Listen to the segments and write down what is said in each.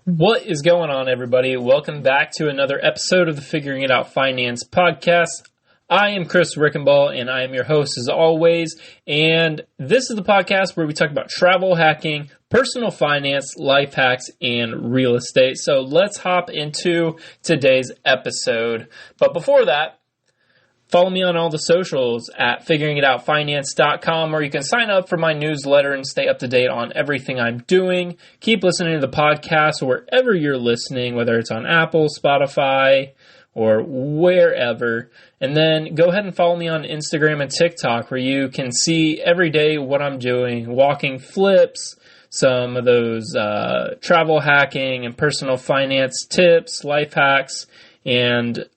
What is going on, everybody? Welcome back to another episode of the Figuring It Out Finance podcast. I am Chris Rickenball, and I am your host as always. And this is the podcast where we talk about travel hacking, personal finance, life hacks, and real estate. So let's hop into today's episode. But before that, follow me on all the socials at figuringitoutfinance.com, where you can sign up for my newsletter and stay up to date on everything I'm doing. Keep listening to the podcast wherever you're listening, whether it's on Apple, Spotify, or wherever. And then go ahead and follow me on Instagram and TikTok, where you can see every day what I'm doing, walking flips, some of those travel hacking and personal finance tips, life hacks, and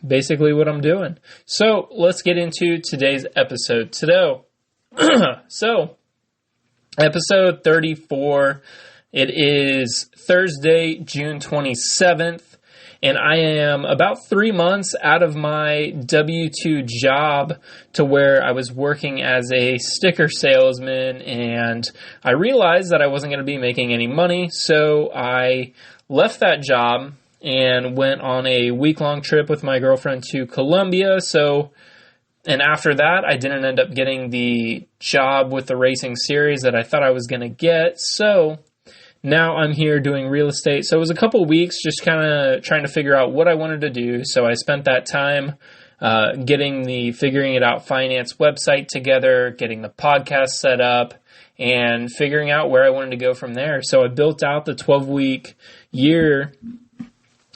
basically what I'm doing. So let's get into today's episode. Episode 34. It is Thursday, June 27th, and I am about 3 months out of my W-2 job to where I was working as a sticker salesman, and I realized that I wasn't going to be making any money, so I left that job and went on a week-long trip with my girlfriend to Colombia. And after that, I didn't end up getting the job with the racing series that I thought I was going to get. So now I'm here doing real estate. So it was a couple weeks just kind of trying to figure out what I wanted to do. So I spent that time getting the Figuring It Out Finance website together, getting the podcast set up, and figuring out where I wanted to go from there. So I built out the 12-week year,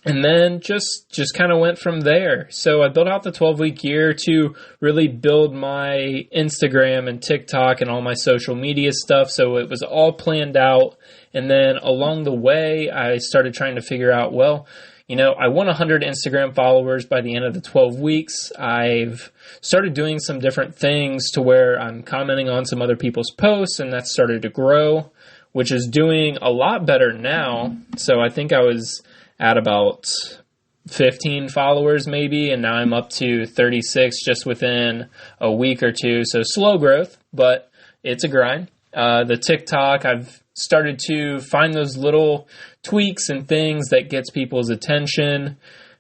and then just kind of went from there. So I built out the 12-week year to really build my Instagram and TikTok and all my social media stuff. So it was all planned out. And then along the way, I started trying to figure out, I want 100 Instagram followers by the end of the 12 weeks. I've started doing some different things to where I'm commenting on some other people's posts, and that's started to grow, which is doing a lot better now. So I think I was at about 15 followers maybe, and now I'm up to 36 just within a week or two. So slow growth, but it's a grind. The TikTok, I've started to find those little tweaks and things that gets people's attention.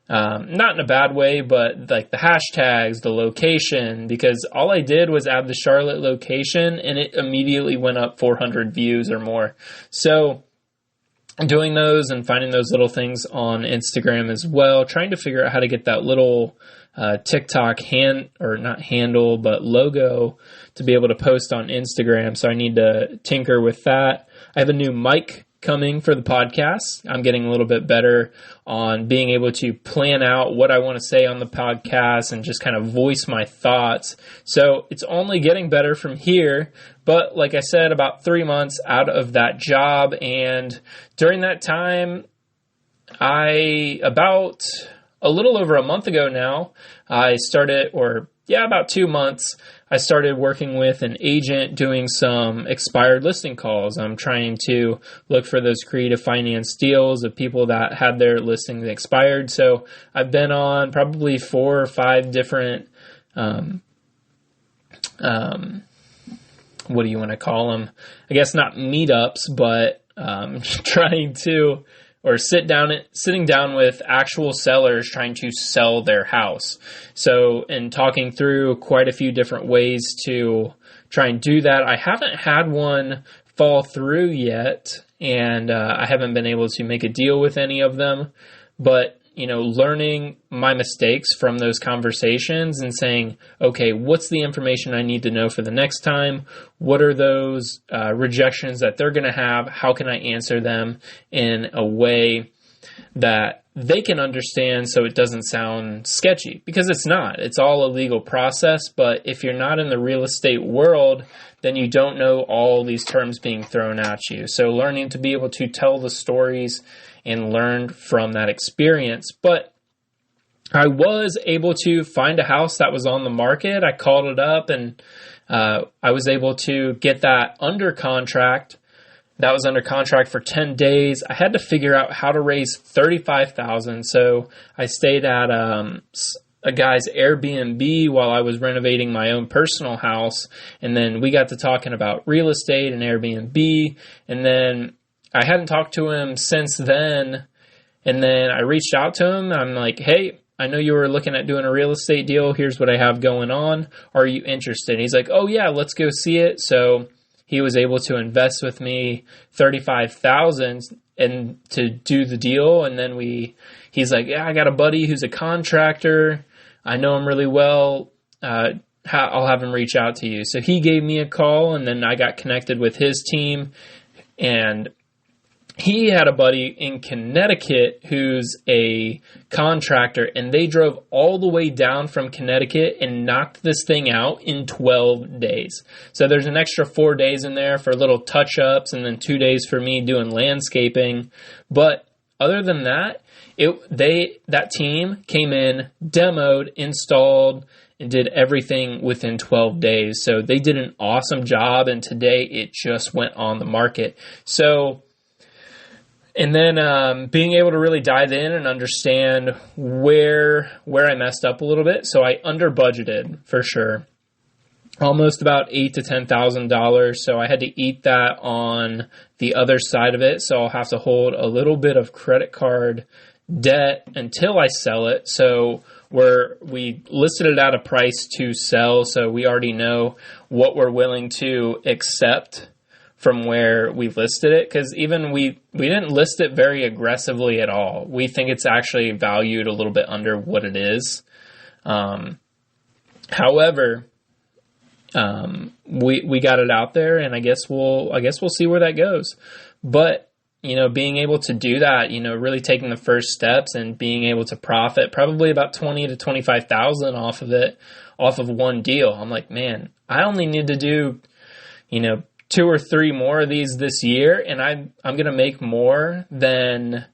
Not in a bad way, but like the hashtags, the location, because all I did was add the Charlotte location and it immediately went up 400 views or more. So doing those and finding those little things on Instagram as well, trying to figure out how to get that little TikTok logo to be able to post on Instagram. So I need to tinker with that. I have a new mic coming for the podcast. I'm getting a little bit better on being able to plan out what I want to say on the podcast and just kind of voice my thoughts. So it's only getting better from here. But like I said, about 3 months out of that job. And during that time, about a little over a month ago now, about 2 months, I started working with an agent doing some expired listing calls. I'm trying to look for those creative finance deals of people that had their listings expired. So I've been on probably 4 or 5 different, what do you want to call them? I guess not meetups, but sitting down with actual sellers trying to sell their house. So, and talking through quite a few different ways to try and do that. I haven't had one fall through yet, and I haven't been able to make a deal with any of them. But learning my mistakes from those conversations and saying, okay, what's the information I need to know for the next time? What are those rejections that they're going to have? How can I answer them in a way that they can understand so it doesn't sound sketchy? Because it's not. It's all a legal process, but if you're not in the real estate world, then you don't know all these terms being thrown at you. So learning to be able to tell the stories and learn from that experience. But I was able to find a house that was on the market. I called it up and I was able to get that under contract. That was under contract for 10 days. I had to figure out how to raise $35,000. So I stayed at a guy's Airbnb while I was renovating my own personal house. And then we got to talking about real estate and Airbnb. And then I hadn't talked to him since then. And then I reached out to him. I'm like, hey, I know you were looking at doing a real estate deal. Here's what I have going on. Are you interested? And he's like, oh yeah, let's go see it. So he was able to invest with me $35,000 and to do the deal. And then he's like, yeah, I got a buddy who's a contractor. I know him really well. I'll have him reach out to you. So he gave me a call, and then I got connected with his team. And he had a buddy in Connecticut who's a contractor, and they drove all the way down from Connecticut and knocked this thing out in 12 days. So there's an extra 4 days in there for little touch-ups, and then 2 days for me doing landscaping. But other than that, that team came in, demoed, installed, and did everything within 12 days. So they did an awesome job, and today it just went on the market. So, and then being able to really dive in and understand where I messed up a little bit. So I under budgeted for sure, almost about $8,000 to $10,000. So I had to eat that on the other side of it. So I'll have to hold a little bit of credit card debt until I sell it. So we listed it at a price to sell. So we already know what we're willing to accept from where we listed it, because even we didn't list it very aggressively at all. We think it's actually valued a little bit under what it is. However, we got it out there, and I guess we'll see where that goes. But being able to do that, really taking the first steps and being able to profit probably about $20,000 to $25,000 off of it, off of one deal. I'm like, man, I only need to do 2 or 3 more of these this year, and I'm going to make more than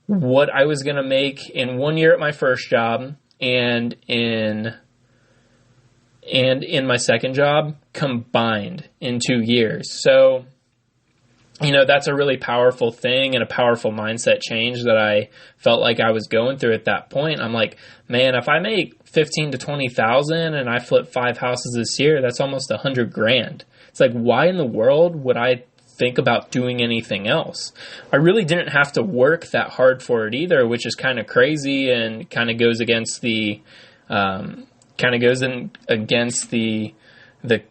what I was going to make in 1 year at my first job and in my second job combined in 2 years. So, that's a really powerful thing and a powerful mindset change that I felt like I was going through at that point. I'm like, man, if I make 15 to 20,000 and I flip 5 houses this year, that's almost $100,000. It's like, why in the world would I think about doing anything else? I really didn't have to work that hard for it either, which is kind of crazy and kind of goes against the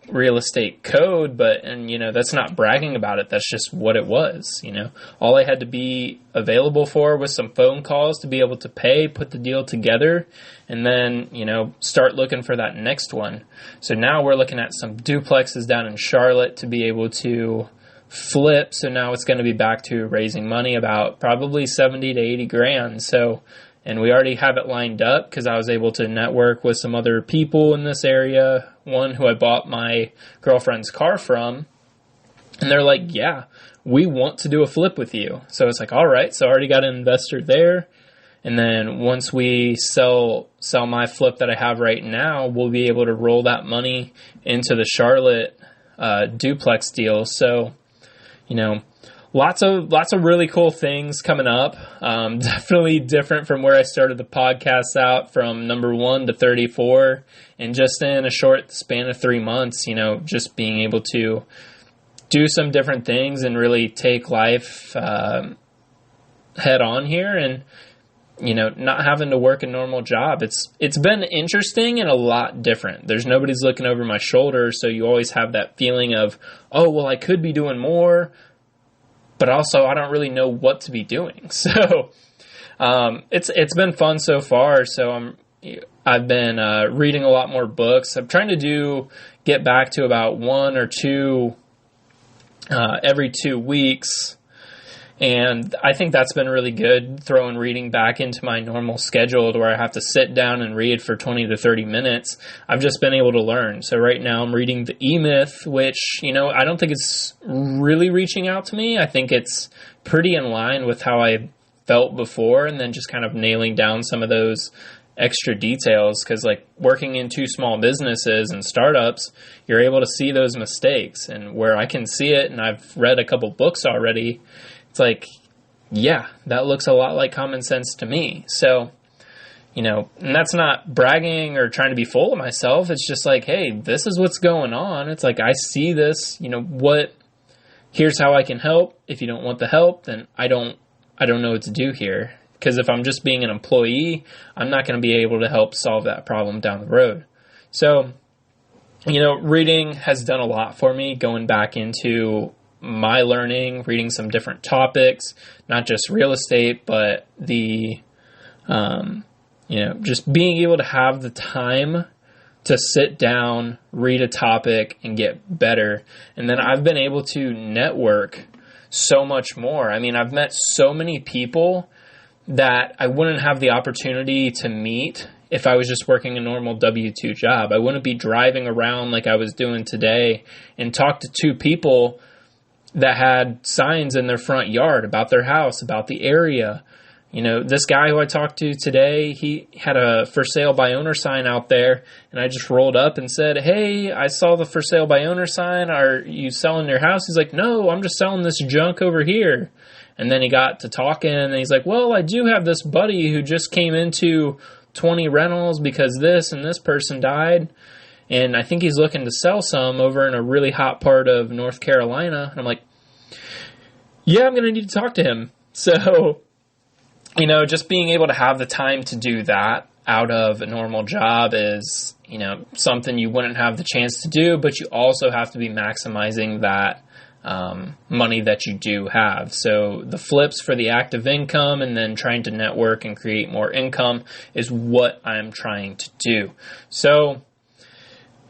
real estate code, but that's not bragging about it. That's just what it was. All I had to be available for was some phone calls to be able to pay, put the deal together, and then, start looking for that next one. So now we're looking at some duplexes down in Charlotte to be able to flip. So now it's going to be back to raising money, about probably 70 to 80 grand. So, and we already have it lined up because I was able to network with some other people in this area. One who I bought my girlfriend's car from, and they're like, yeah, we want to do a flip with you. So it's like, all right. So I already got an investor there. And then once we sell my flip that I have right now, we'll be able to roll that money into the Charlotte duplex deal. So, lots of really cool things coming up. Definitely different from where I started the podcast out, from number 1 to 34, and just in a short span of 3 months, just being able to do some different things and really take life head on here, and not having to work a normal job. It's been interesting and a lot different. There's nobody's looking over my shoulder, so you always have that feeling of, oh, well, I could be doing more, but also I don't really know what to be doing. So it's been fun so far. So I've been reading a lot more books. I'm trying to get back to about 1 or 2 every 2 weeks. And I think that's been really good, throwing reading back into my normal schedule to where I have to sit down and read for 20 to 30 minutes. I've just been able to learn. So right now I'm reading The E-Myth, which, I don't think it's really reaching out to me. I think it's pretty in line with how I felt before, and then just kind of nailing down some of those extra details, because like working in 2 small businesses and startups, you're able to see those mistakes, and where I can see it, and I've read a couple books already, it's like, yeah, that looks a lot like common sense to me. So, and that's not bragging or trying to be full of myself. It's just like, hey, this is what's going on. It's like, I see this, what here's how I can help. If you don't want the help, then I don't know what to do here. Because if I'm just being an employee, I'm not going to be able to help solve that problem down the road. So, reading has done a lot for me, going back into my learning, reading some different topics, not just real estate, but just being able to have the time to sit down, read a topic, and get better. And then I've been able to network so much more. I mean, I've met so many people that I wouldn't have the opportunity to meet if I was just working a normal W-2 job. I wouldn't be driving around like I was doing today and talk to two people that had signs in their front yard about their house, about the area. This guy who I talked to today, he had a for sale by owner sign out there, and I just rolled up and said, "Hey, I saw the for sale by owner sign. Are you selling your house?" He's like, "No, I'm just selling this junk over here." And then he got to talking, and he's like, "Well, I do have this buddy who just came into 20 rentals because this and this person died, and I think he's looking to sell some over in a really hot part of North Carolina." And I'm like, "Yeah, I'm going to need to talk to him." So, just being able to have the time to do that out of a normal job is, something you wouldn't have the chance to do, but you also have to be maximizing that money that you do have. So the flips for the active income and then trying to network and create more income is what I'm trying to do. So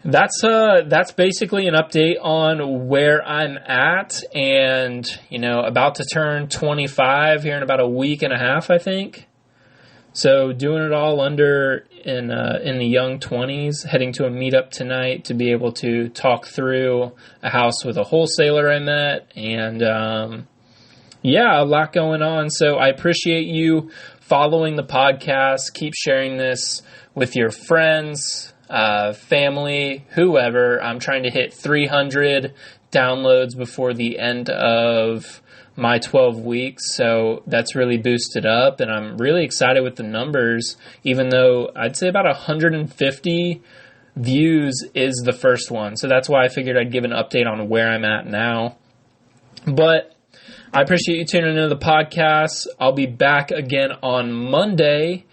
that's basically an update on where I'm at, and about to turn 25 here in about a week and a half, I think. So doing it all in the young 20s, heading to a meetup tonight to be able to talk through a house with a wholesaler I met, and a lot going on. So I appreciate you following the podcast. Keep sharing this with your friends, family, whoever. I'm trying to hit 300 downloads before the end of my 12 weeks, so that's really boosted up, and I'm really excited with the numbers, even though I'd say about 150 views is the first one. So that's why I figured I'd give an update on where I'm at now. But I appreciate you tuning into the podcast. I'll be back again on Monday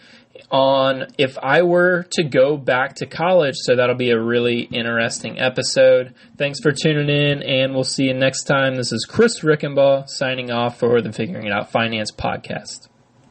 on if I were to go back to college. So that'll be a really interesting episode. Thanks for tuning in, and we'll see you next time. This is Chris Rickenbaugh signing off for the Figuring It Out Finance podcast.